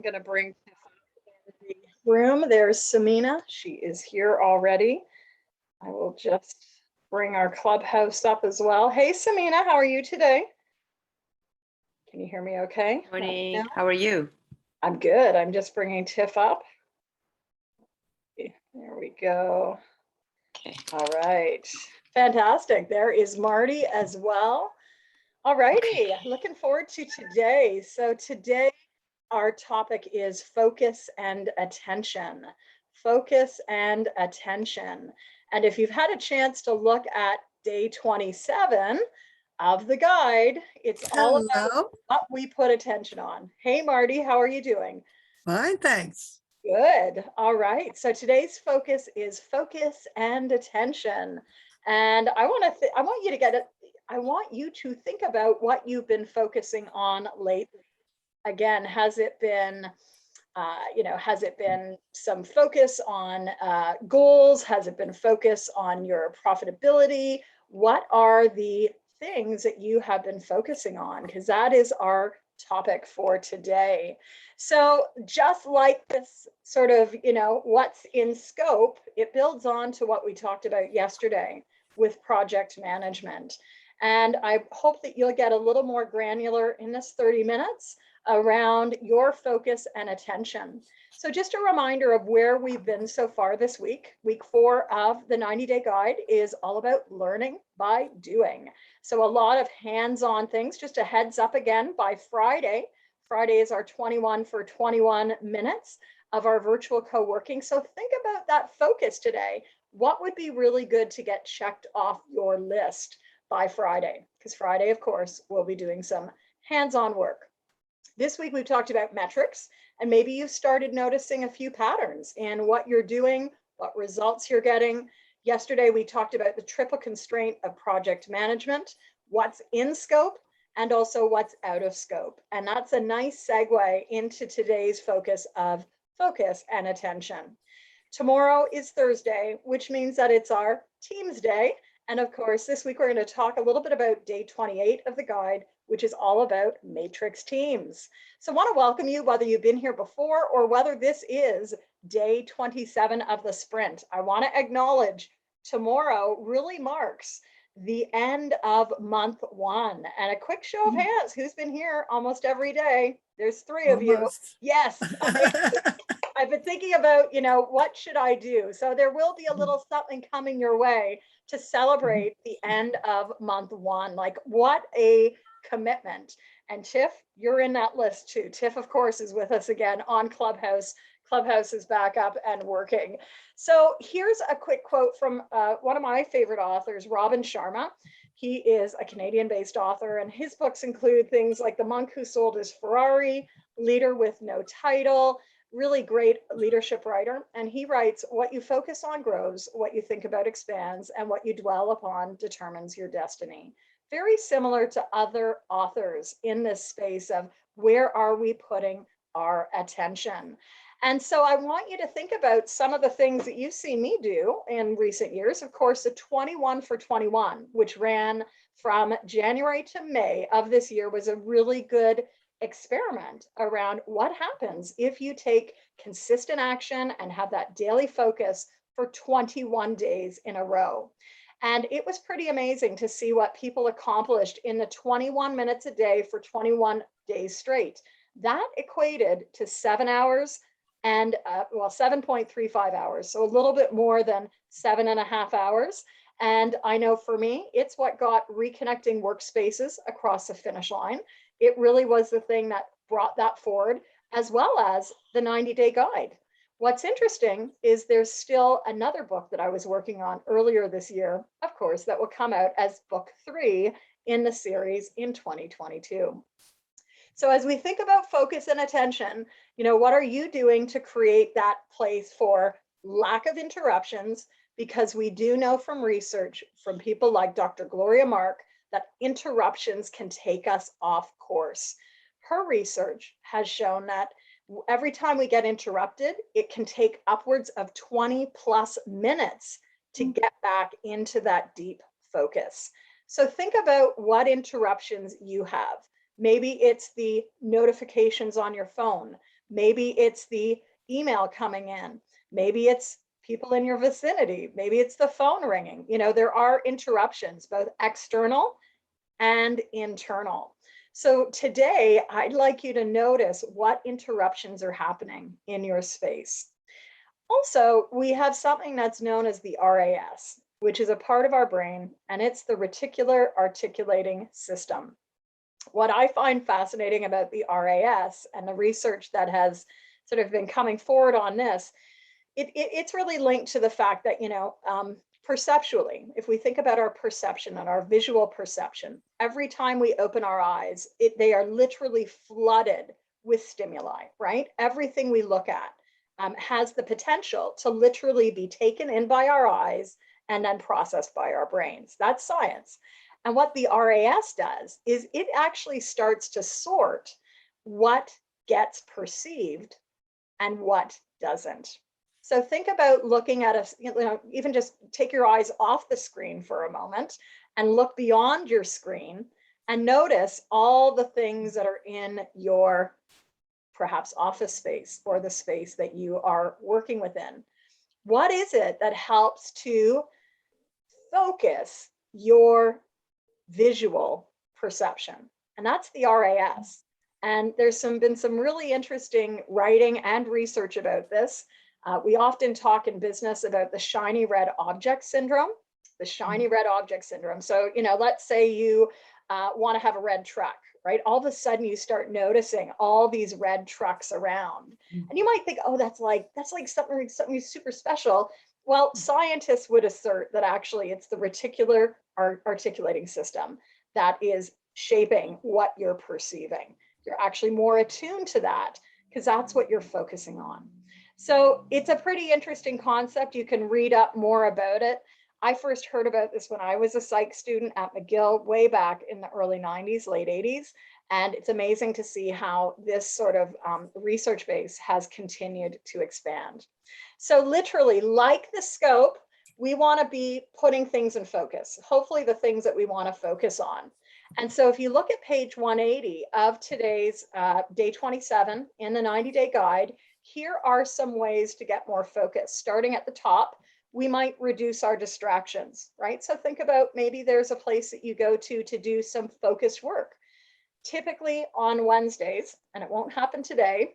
going to bring the room. There's Samina. She is here already. I will just bring our clubhouse up as well. Hey, Samina, how are you today? Can you hear me okay? Morning. How are you? I'm good. I'm just bringing Tiff up. There we go. Okay. All right. Fantastic. There is Marty as well. All righty. Looking forward to today. So today, our topic is focus and attention. Focus and attention. And if you've had a chance to look at day 27 of the guide, it's all about what we put attention on. Hey, Marty, how are you doing? Fine, thanks. Good. All right. So today's focus is focus and attention. And I want you to think about what you've been focusing on lately. Again, has it been some focus on goals? Has it been focus on your profitability? What are the things that you have been focusing on? Because that is our topic for today. So just like this sort of, what's in scope, it builds on to what we talked about yesterday with project management. And I hope that you'll get a little more granular in this 30 minutes around your focus and attention. So just a reminder of where we've been so far this week. Week 4 of the 90-day guide is all about learning by doing. So a lot of hands-on things. Just a heads up again, by Friday is our 21 for 21 minutes of our virtual co-working. So think about that focus today. What would be really good to get checked off your list by Friday? Because Friday, of course, we'll be doing some hands-on work. This week, we've talked about metrics, and maybe you've started noticing a few patterns in what you're doing, what results you're getting. Yesterday, we talked about the triple constraint of project management, what's in scope, and also what's out of scope. And that's a nice segue into today's focus of focus and attention. Tomorrow is Thursday, which means that it's our Teams Day. And of course, this week, we're going to talk a little bit about day 28 of the guide, which is all about matrix teams. So I want to welcome you, whether you've been here before or whether this is day 27 of the sprint. I want to acknowledge tomorrow really marks the end of month 1. And a quick show of hands, who's been here almost every day? There's 3 of you. Yes. I've been thinking about, what should I do? So there will be a little something coming your way to celebrate the end of month 1. Like, what a commitment. And Tiff, you're in that list too. Tiff, of course, is with us again on Clubhouse. Clubhouse is back up and working. So here's a quick quote from one of my favorite authors, Robin Sharma. He is a Canadian-based author, and his books include things like The Monk Who Sold His Ferrari, Leader with No Title, really great leadership writer. And he writes, what you focus on grows, what you think about expands, and what you dwell upon determines your destiny. Very similar to other authors in this space of where are we putting our attention. And so I want you to think about some of the things that you've seen me do in recent years. Of course, the 21 for 21, which ran from January to May of this year, was a really good experiment around what happens if you take consistent action and have that daily focus for 21 days in a row. And it was pretty amazing to see what people accomplished in the 21 minutes a day for 21 days straight. That equated to 7 hours and 7.35 hours. So a little bit more than 7.5 hours. And I know for me, it's what got Reconnecting Workspaces across the finish line. It really was the thing that brought that forward, as well as the 90-day guide. What's interesting is there's still another book that I was working on earlier this year, of course, that will come out as book 3 in the series in 2022. So as we think about focus and attention, what are you doing to create that place for lack of interruptions? Because we do know from research from people like Dr. Gloria Mark that interruptions can take us off course. Her research has shown that every time we get interrupted, it can take upwards of 20 plus minutes to get back into that deep focus. So think about what interruptions you have. Maybe it's the notifications on your phone. Maybe it's the email coming in. Maybe it's people in your vicinity. Maybe it's the phone ringing. There are interruptions, both external and internal. So today, I'd like you to notice what interruptions are happening in your space. Also, we have something that's known as the RAS, which is a part of our brain, and it's the reticular articulating system. What I find fascinating about the RAS and the research that has sort of been coming forward on this, it's really linked to the fact that, perceptually, if we think about our perception and our visual perception, every time we open our eyes, they are literally flooded with stimuli, right? Everything we look at has the potential to literally be taken in by our eyes and then processed by our brains. That's science. And what the RAS does is it actually starts to sort what gets perceived and what doesn't. So think about looking at even just take your eyes off the screen for a moment and look beyond your screen and notice all the things that are in your perhaps office space or the space that you are working within. What is it that helps to focus your visual perception? And that's the RAS. And there's been some really interesting writing and research about this. We often talk in business about the shiny red object syndrome, So, let's say you want to have a red truck, right? All of a sudden you start noticing all these red trucks around. And you might think, oh, that's like something super special. Well, scientists would assert that actually it's the reticular articulating system that is shaping what you're perceiving. You're actually more attuned to that because that's what you're focusing on. So it's a pretty interesting concept. You can read up more about it. I first heard about this when I was a psych student at McGill way back in the early 90s, late 80s. And it's amazing to see how this sort of research base has continued to expand. So literally, like the scope, we want to be putting things in focus, hopefully the things that we want to focus on. And so if you look at page 180 of today's day 27 in the 90-day guide, here are some ways to get more focus. Starting at the top, we might reduce our distractions, right? So think about maybe there's a place that you go to do some focused work. Typically on Wednesdays, and it won't happen today,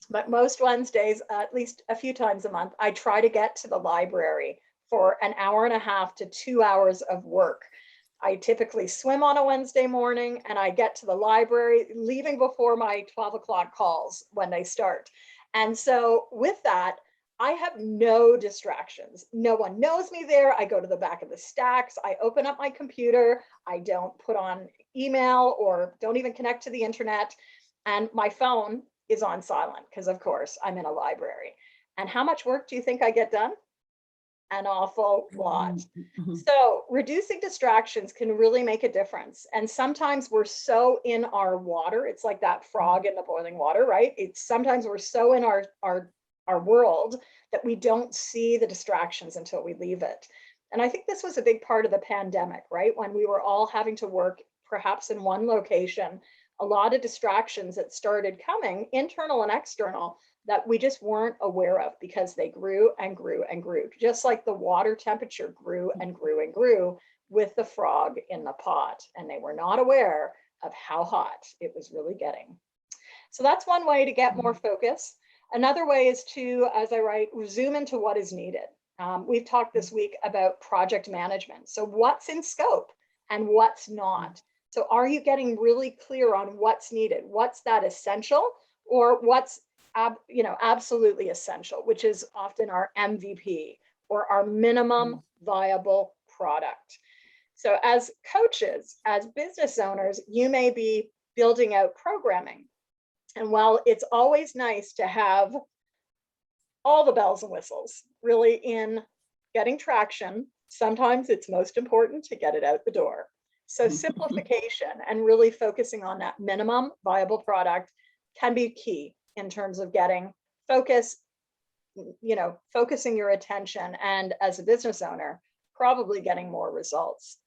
but most Wednesdays, at least a few times a month, I try to get to the library for an hour and a half to 2 hours of work. I typically swim on a Wednesday morning and I get to the library, leaving before my 12 o'clock calls when they start. And so with that, I have no distractions. No one knows me there. I go to the back of the stacks. I open up my computer. I don't put on email or don't even connect to the internet. And my phone is on silent because, of course, I'm in a library. And how much work do you think I get done? An awful lot. So reducing distractions can really make a difference. And sometimes we're so in our water. It's like that frog in the boiling water, right? Sometimes we're so in our world that we don't see the distractions until we leave it. And I think this was a big part of the pandemic, right? When we were all having to work perhaps in one location, a lot of distractions that started coming, internal and external, that we just weren't aware of because they grew and grew and grew, just like the water temperature grew and grew and grew with the frog in the pot. And they were not aware of how hot it was really getting. So that's one way to get more focus. Another way is to, as I write, zoom into what is needed. We've talked this week about project management. So what's in scope and what's not? So are you getting really clear on what's needed? What's that essential or what's absolutely essential, which is often our MVP or our minimum viable product. So as coaches, as business owners, you may be building out programming. And while it's always nice to have all the bells and whistles really in getting traction, sometimes it's most important to get it out the door. So simplification and really focusing on that minimum viable product can be key in terms of getting focus, focusing your attention, and as a business owner, probably getting more results.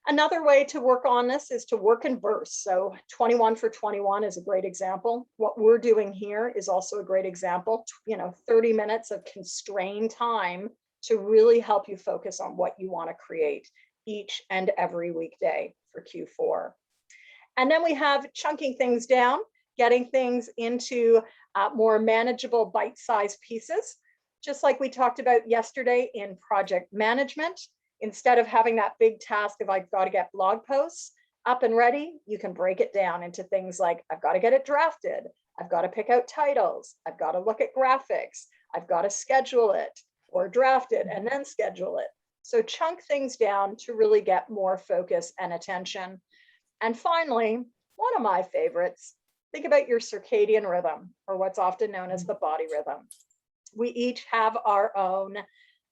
Another way to work on this is to work in bursts. So 21 for 21 is a great example. What we're doing here is also a great example. 30 minutes of constrained time to really help you focus on what you want to create each and every weekday for Q4. And then we have chunking things down, getting things into more manageable bite-sized pieces. Just like we talked about yesterday in project management, instead of having that big task of I've got to get blog posts up and ready, you can break it down into things like I've got to get it drafted, I've got to pick out titles, I've got to look at graphics, I've got to schedule it or draft it and then schedule it. So chunk things down to really get more focus and attention. And finally, one of my favorites, think about your circadian rhythm, or what's often known as the body rhythm. We each have our own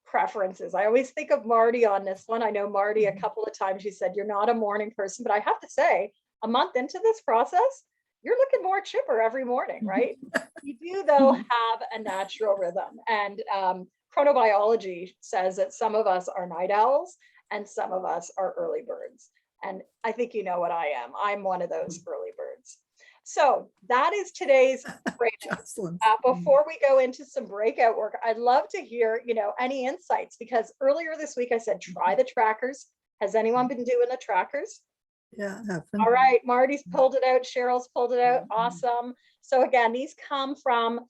preferences. I always think of Marty on this one. I know Marty a couple of times, she said, you're not a morning person, but I have to say, a month into this process, you're looking more chipper every morning, right? You do, though, have a natural rhythm. And chronobiology says that some of us are night owls and some of us are early birds. And I think you know what I am. I'm one of those early birds. So that is today's breakout. Before we go into some breakout work, I'd love to hear, any insights, because earlier this week I said, try the trackers. Has anyone been doing the trackers? Yeah. All right, Marty's pulled it out. Cheryl's pulled it out. Awesome. So again, these come from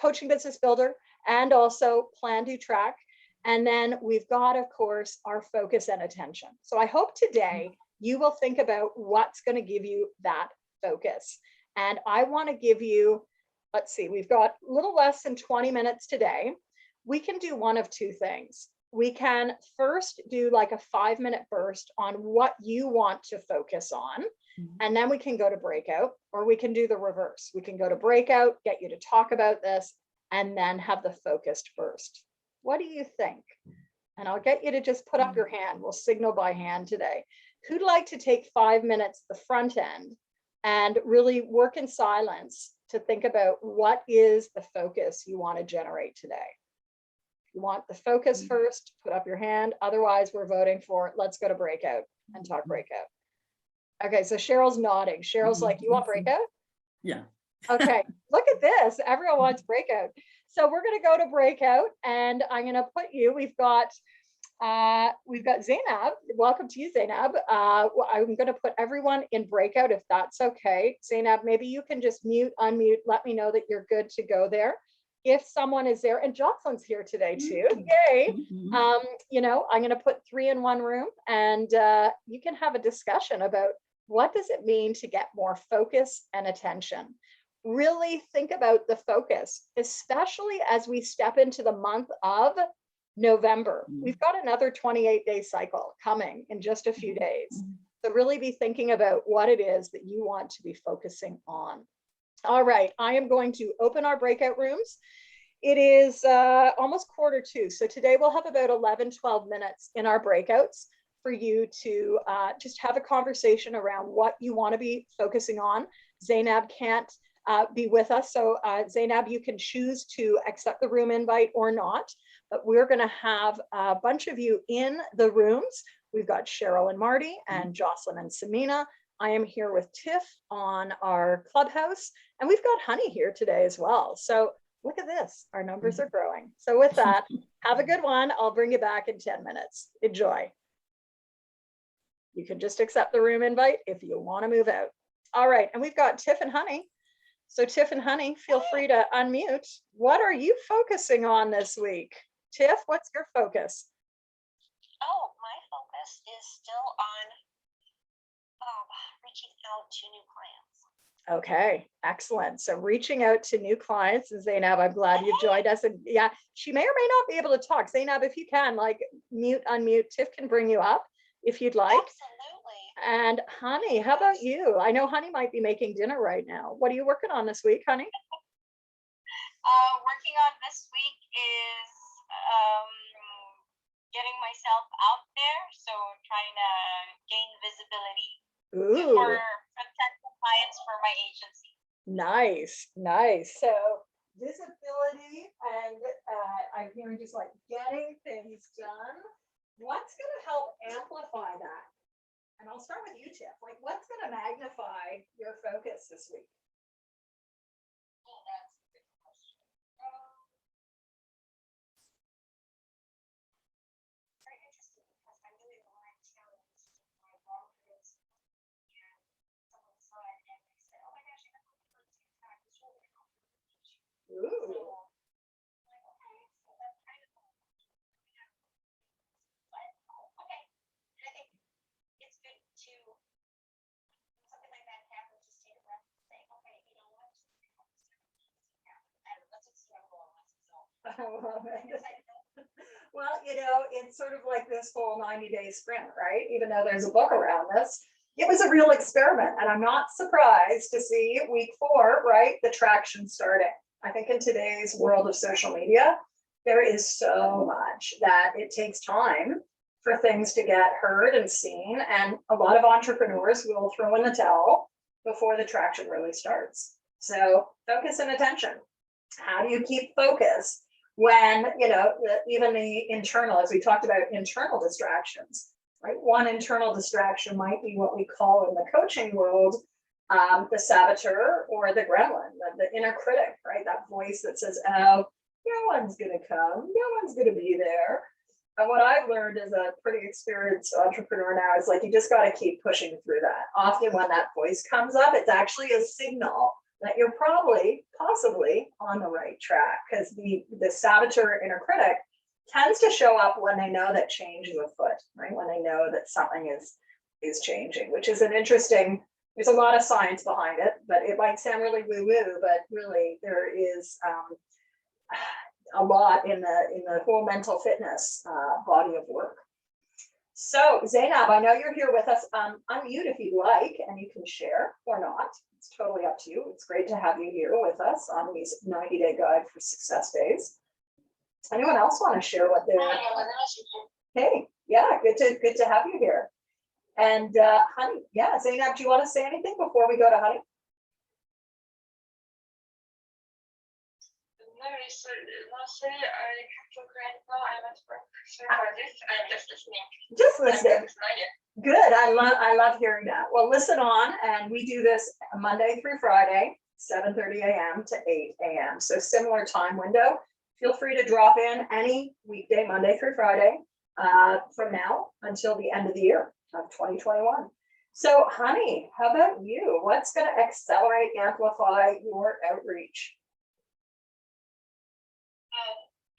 Coaching Business Builder and also Plan to Track. And then we've got, of course, our focus and attention. So I hope today you will think about what's going to give you that focus. And I want to give you, let's see, we've got a little less than 20 minutes today. We can do one of two things. We can first do like a 5-minute burst on what you want to focus on. And then we can go to breakout, or we can do the reverse. We can go to breakout, get you to talk about this, and then have the focused burst. What do you think? And I'll get you to just put up your hand. We'll signal by hand today. Who'd like to take 5 minutes, the front end, and really work in silence to think about what is the focus you want to generate today? If you want the focus first, put up your hand. Otherwise, we're voting for let's go to breakout and talk breakout. Okay, so Cheryl's nodding. Cheryl's like, you want breakout? Yeah. Okay, look at this. Everyone wants breakout. So we're going to go to breakout, and I'm going to put you, we've got Zainab. Welcome to you, Zainab. I'm going to put everyone in breakout if that's okay. Zainab, maybe you can just mute, unmute, let me know that you're good to go there. If someone is there, and Jocelyn's here today too, yay. I'm going to put 3 in one room, and you can have a discussion about what does it mean to get more focus and attention. Really think about the focus, especially as we step into the month of November. We've got another 28-day cycle coming in just a few days. So really be thinking about what it is that you want to be focusing on. All right, I am going to open our breakout rooms. It is almost 1:45. So today we'll have about 11, 12 minutes in our breakouts for you to just have a conversation around what you want to be focusing on. Zainab can't be with us. So Zainab, you can choose to accept the room invite or not, but we're going to have a bunch of you in the rooms. We've got Cheryl and Marty and Jocelyn and Samina. I am here with Tiff on our Clubhouse, and we've got Honey here today as well. So look at this, our numbers are growing. So with that, have a good one. I'll bring you back in 10 minutes. Enjoy. You can just accept the room invite if you want to move out. All right, and we've got Tiff and Honey. So Tiff and Honey, feel free to unmute. What are you focusing on this week? Tiff, what's your focus? Oh, my focus is still on reaching out to new clients. Okay, excellent. So reaching out to new clients. And Zainab, I'm glad you've joined us. And yeah, she may or may not be able to talk. Zainab, if you can, like mute, unmute, Tiff can bring you up if you'd like. Absolutely. And Honey, how about you? I know Honey might be making dinner right now. What are you working on this week, Honey? Working on this week is getting myself out there. So trying to gain visibility for potential clients for my agency. Nice, nice. So visibility, and I'm hearing just like getting things done what's going to help amplify that? And I'll start with you, Tiff. Like, what's going to magnify your focus this week? Oh, that's a good question. Very interesting because I really like challenge my boundaries, and someone saw it and they said, "Oh my gosh, I have to attack the shoulder." Ooh. So I'm like, okay, so that's kind of cool. Yeah. But okay. And I think it's good to when something like that happens, just take a breath and say, okay, you know what? Let's just struggle on myself. Well, it's sort of like this whole 90-day sprint, right? Even though there's a book around this, it was a real experiment. And I'm not surprised to see week 4, right? The traction starting. I think in today's world of social media, there is so much that it takes time for things to get heard and seen. And a lot of entrepreneurs will throw in the towel before the traction really starts. So focus and attention. How do you keep focus when, even the internal, as we talked about, internal distractions, right? One internal distraction might be what we call in the coaching world, the saboteur or the gremlin, the inner critic, right? That voice that says, oh, no one's going to come, no one's going to be there. And what I've learned as a pretty experienced entrepreneur now is like, you just got to keep pushing through that. Often when that voice comes up, it's actually a signal that you're possibly on the right track, because the saboteur inner critic tends to show up when they know that change is afoot, right? When they know that something is changing, which is an interesting, there's a lot of science behind it, but it might sound really woo-woo, but really there is a lot in the whole mental fitness body of work. So Zainab, I know you're here with us. Unmute if you'd like, and you can share or not. It's totally up to you. It's great to have you here with us on these 90-day guide for success days. Anyone else want to share what they're? Hey, yeah, good to have you here. And Honey, yeah, Zainab, do you want to say anything before we go to Honey? No, so lastly, I have to go right now. I'm at work. Sorry for this. I'm just listening. Just listening. Good. I love hearing that. Well, listen on, and we do this Monday through Friday, 7:30 a.m. to 8 a.m. So similar time window. Feel free to drop in any weekday, Monday through Friday, from now until the end of the year of 2021. So, Honey, how about you? What's going to accelerate, amplify your outreach?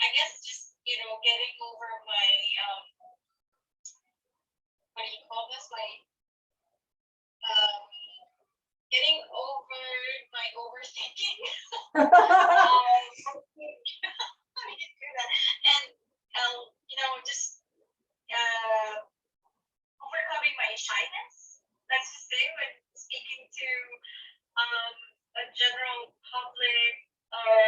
I guess just, getting over my, what do you call this? Getting over my overthinking. How do you do that? And, just overcoming my shyness. Let's just say when speaking to a general public, or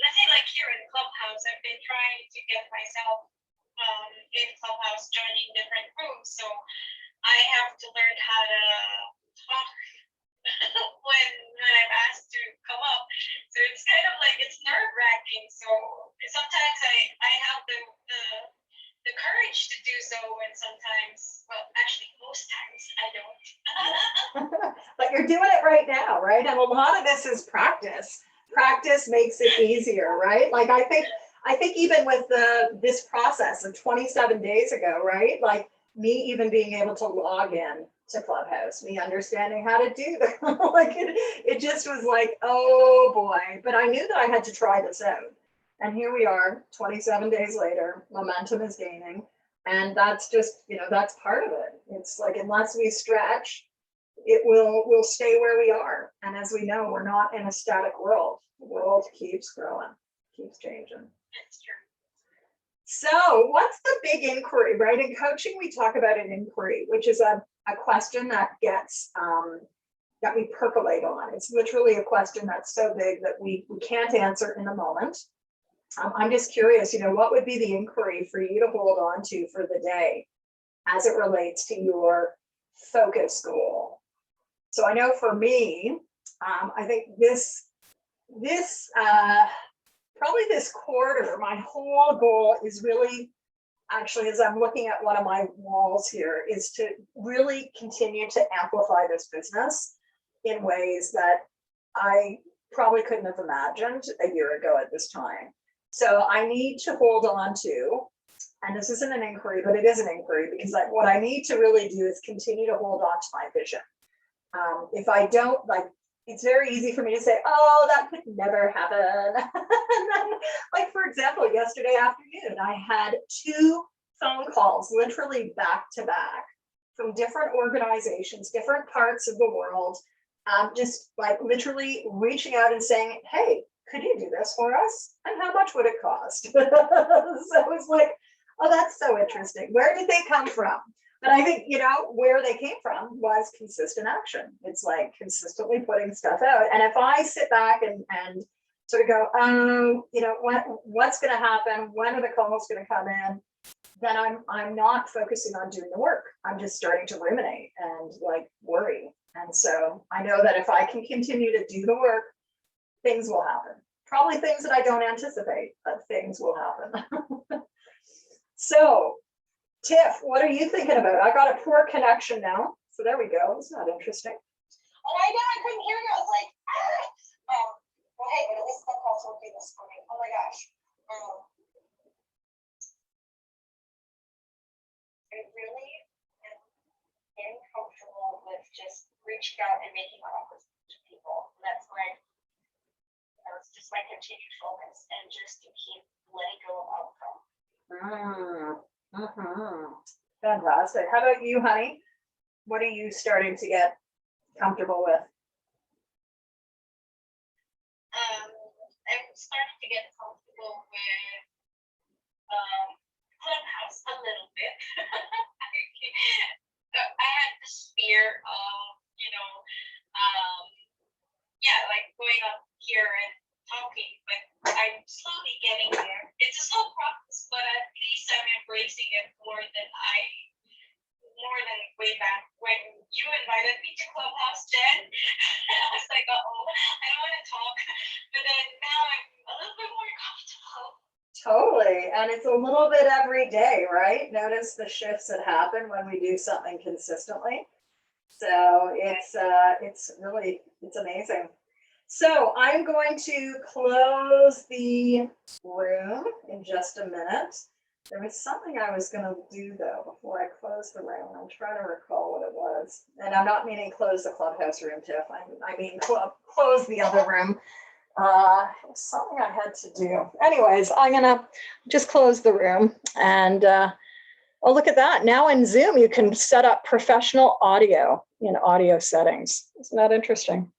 let's say like here in Clubhouse, I've been trying to get myself in Clubhouse joining different rooms. So I have to learn how to talk when I'm asked to come up. So it's kind of like it's nerve-wracking. So sometimes I have the courage to do so, and sometimes, well, actually most times I don't. But you're doing it right now, right? And a lot of this is practice. Practice makes it easier, right? Like I think even with this process of 27 days ago, right? Like me even being able to log in to Clubhouse, me understanding how to do that. Like it just was like, oh boy. But I knew that I had to try this out. And here we are, 27 days later, momentum is gaining. And that's just, that's part of it. It's like, unless we stretch, we'll stay where we are. And as we know, we're not in a static world. The world keeps growing, keeps changing. That's true. So what's the big inquiry, right? In coaching, we talk about an inquiry, which is a question that gets, that we percolate on. It's literally a question that's so big that we can't answer in the moment. I'm just curious, what would be the inquiry for you to hold on to for the day as it relates to your focus goal? So I know for me, I think probably this quarter, my whole goal is really actually, as I'm looking at one of my walls here, is to really continue to amplify this business in ways that I probably couldn't have imagined a year ago at this time. So I need to hold on to, and this isn't an inquiry, but it is an inquiry, because what I need to really do is continue to hold on to my vision. If I don't, like, it's very easy for me to say, oh, that could never happen. And then, like, for example, yesterday afternoon, I had 2 phone calls literally back to back from different organizations, different parts of the world, just like literally reaching out and saying, hey, could you do this for us? And how much would it cost? So it was like, oh, that's so interesting. Where did they come from? But I think, you know, where they came from was consistent action. It's like consistently putting stuff out. And if I sit back and sort of go, oh, you know, what's going to happen? When are the calls going to come in? Then I'm not focusing on doing the work. I'm just starting to ruminate and like worry. And so I know that if I can continue to do the work, things will happen. Probably things that I don't anticipate, but things will happen. So, Tiff, what are you thinking about? I got a poor connection now. So there we go. It's not interesting. Oh, I know, I couldn't hear you. I was like, ah. Well, hey, but at least the calls will be this morning. Oh my gosh. I really am getting comfortable with just reaching out and making offers to people. That's my, you know, it's just my continued focus, and just to keep letting go of outcome. Fantastic. How about you, honey? What are you starting to get comfortable with? I'm starting to get comfortable with Clubhouse a little bit. I had this fear of, you know, yeah, like going up here and talking, but I'm slowly getting there. It's a slow process, but at least I'm embracing it more than way back when you invited me to Clubhouse, Jen. I was like, uh-oh, I don't want to talk. But then now I'm a little bit more comfortable. Totally. And it's a little bit every day, right? Notice the shifts that happen when we do something consistently. So it's really, it's amazing. So I'm going to close the room in just a minute. There was something I was going to do though before I close the room. I'm trying to recall what it was. And I'm not meaning close the Clubhouse room, Tiff. I mean close the other room. It was something I had to do. Anyways, I'm gonna just close the room and oh, look at that. Now in Zoom, you can set up professional audio in audio settings. Isn't that interesting?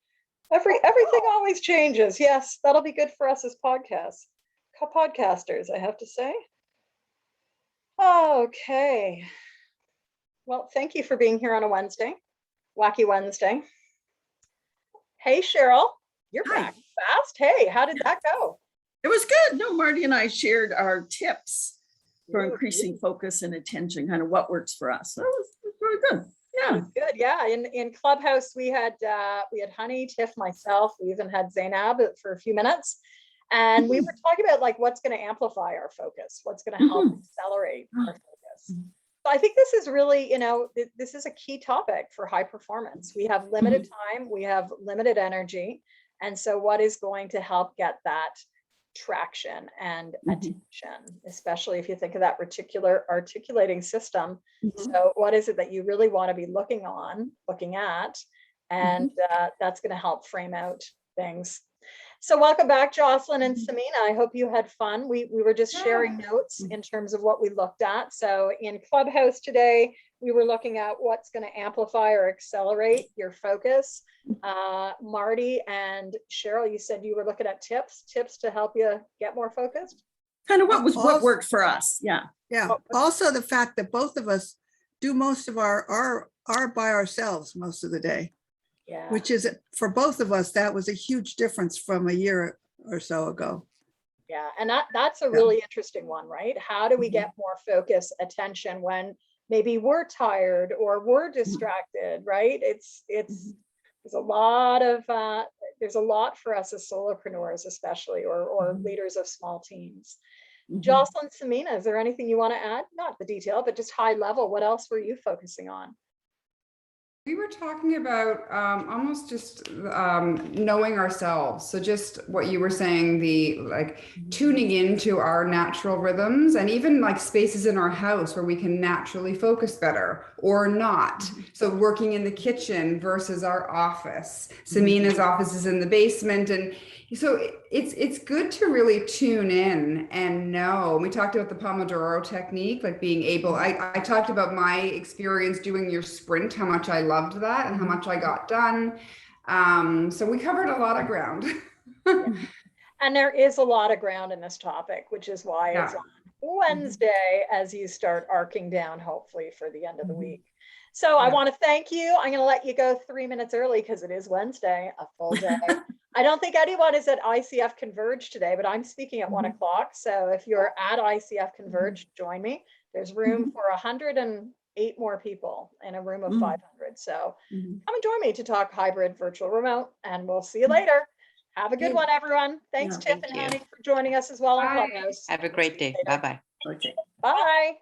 Everything always changes. Yes, that'll be good for us as podcasters, I have to say. Okay. Well, thank you for being here on a Wednesday, Wacky Wednesday. Hey, Cheryl, you're Hi. back fast. Hey, how did that go? It was good. No, Marty and I shared our tips for Ooh, increasing focus and attention, kind of what works for us. So it was really good. Yeah. Good. Yeah. In Clubhouse, we had Honey, Tiff, myself. We even had Zainab for a few minutes. And we were talking about like what's going to amplify our focus, what's going to help accelerate our focus. So I think this is really, you know, this is a key topic for high performance. We have limited time, we have limited energy. And so what is going to help get that traction and attention, especially if you think of that reticular articulating system. So what is it that you really want to be looking at? And that's going to help frame out things. So welcome back, Jocelyn and Samina. I hope you had fun. We were just sharing notes in terms of what we looked at. So in Clubhouse today, we were looking at what's going to amplify or accelerate your focus. Marty and Cheryl, you said you were looking at tips to help you get more focused. Kind of what worked for us. Yeah. Yeah. Also the fact that both of us do most of our by ourselves most of the day. Yeah. Which is, for both of us, that was a huge difference from a year or so ago. Yeah, and that's a really interesting one, right? How do we get more focus, attention when maybe we're tired or we're distracted, right? There's a lot for us as solopreneurs, especially, or leaders of small teams. Mhm. Jocelyn, Samina, is there anything you want to add? Not the detail, but just high level. What else were you focusing on? We were talking about almost just knowing ourselves. So just what you were saying, the like tuning into our natural rhythms, and even like spaces in our house where we can naturally focus better or not. So working in the kitchen versus our office. Samina's office is in the basement, and so it's good to really tune in and know. We talked about the Pomodoro technique, like being able, I talked about my experience doing your sprint, how much I loved that and how much I got done. So we covered a lot of ground. And there is a lot of ground in this topic, which is why it's Yeah. on Wednesday as you start arcing down, hopefully for the end of the week. So I Yeah. want to thank you. I'm going to let you go 3 minutes early because it is Wednesday, a full day. I don't think anyone is at ICF Converge today, but I'm speaking at 1 o'clock. So if you're at ICF Converge, join me. There's room for 108 more people in a room of 500. So Mhm. come and join me to talk hybrid, virtual, remote, and we'll see you later. Have a good one, everyone. Thanks, Yeah. Tiff Thank and you. Honey, for joining us as well on Bye. Clubhouse. Have a great day. Later. Bye-bye. Okay. Bye.